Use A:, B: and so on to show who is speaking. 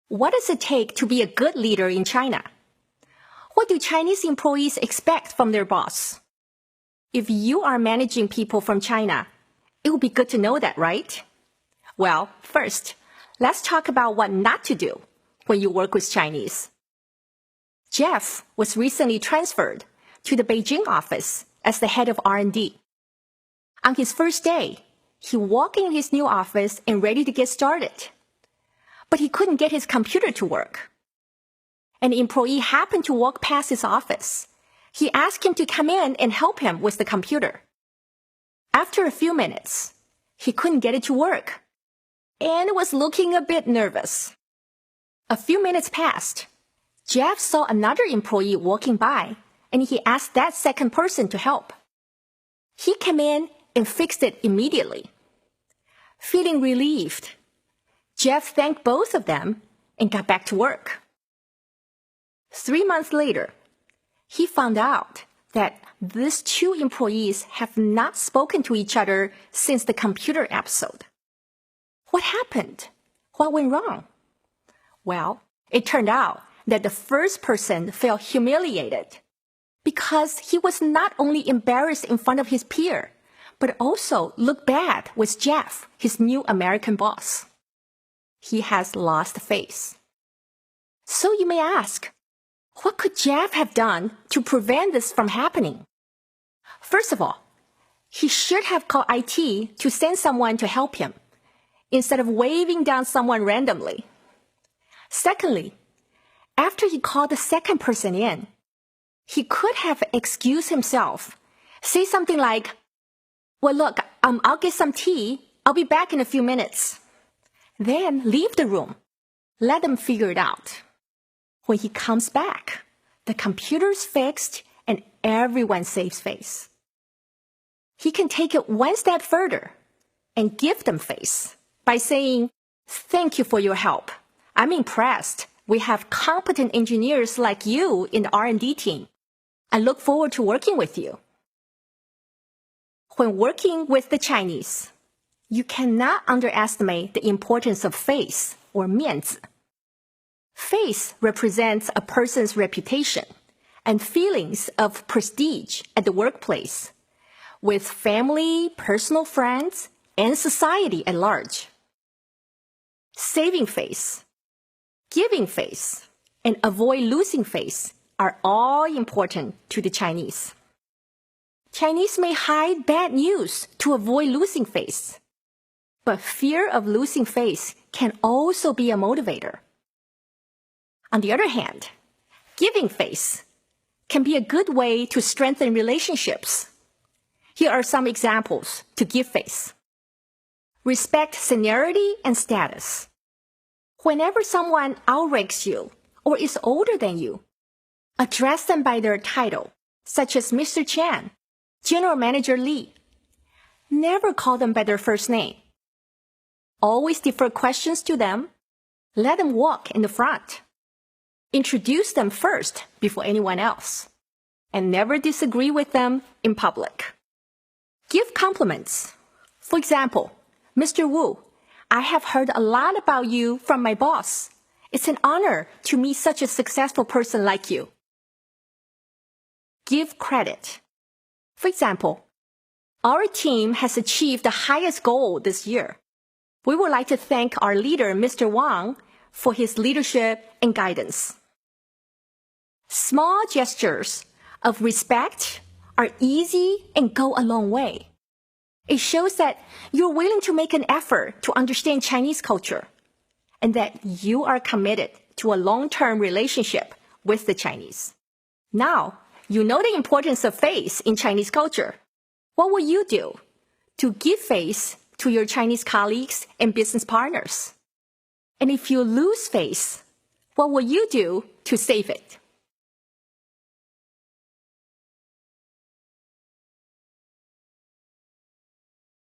A: What does it take to be a good leader in China? What do Chinese employees expect from their boss? If you are managing people from China, it would be good to know that, right? Well, first, let's talk about what not to do when you work with Chinese. Jeff was recently transferred to the Beijing office as the head of R&D. On his first day, he walked in his new office and ready to get started. But he couldn't get his computer to work. An employee happened to walk past his office. He asked him to come in and help him with the computer. After a few minutes, he couldn't get it to work and was looking a bit nervous. A few minutes passed. Jeff saw another employee walking by, and he asked that second person to help. He came in and fixed it immediately. Feeling relieved, Jeff thanked both of them and got back to work. 3 months later, he found out that these two employees have not spoken to each other since the computer episode. What happened? What went wrong? Well, it turned out that the first person felt humiliated because he was not only embarrassed in front of his peer, but also looked bad with Jeff, his new American boss. He has lost face. So you may ask, what could Jeff have done to prevent this from happening? First of all, he should have called IT to send someone to help him, instead of waving down someone randomly. Secondly, after he called the second person in, he could have excused himself, say something like, well, look, I'll get some tea. I'll be back in a few minutes. Then leave the room. Let them figure it out. When he comes back, the computer's fixed and everyone saves face. He can take it one step further and give them face by saying, thank you for your help. I'm impressed. We have competent engineers like you in the R&D team. I look forward to working with you. When working with the Chinese, you cannot underestimate the importance of face or 面子. Face represents a person's reputation and feelings of prestige at the workplace, with family, personal friends, and society at large. Saving face, giving face, and avoid losing face are all important to the Chinese. Chinese may hide bad news to avoid losing face, but fear of losing face can also be a motivator. On the other hand, giving face can be a good way to strengthen relationships. Here are some examples to give face. Respect seniority and status. Whenever someone outranks you or is older than you, address them by their title, such as Mr. Chan, General Manager Lee. Never call them by their first name. Always defer questions to them. Let them walk in the front. Introduce them first before anyone else. And never disagree with them in public. Give compliments. For example, Mr. Wu, I have heard a lot about you from my boss. It's an honor to meet such a successful person like you. Give credit. For example, our team has achieved the highest goal this year. We would like to thank our leader, Mr. Wang, for his leadership and guidance. Small gestures of respect are easy and go a long way. It shows that you're willing to make an effort to understand Chinese culture and that you are committed to a long-term relationship with the Chinese. Now, you know the importance of face in Chinese culture. What will you do to give face to your Chinese colleagues and business partners? And if you lose face, what will you do to save it?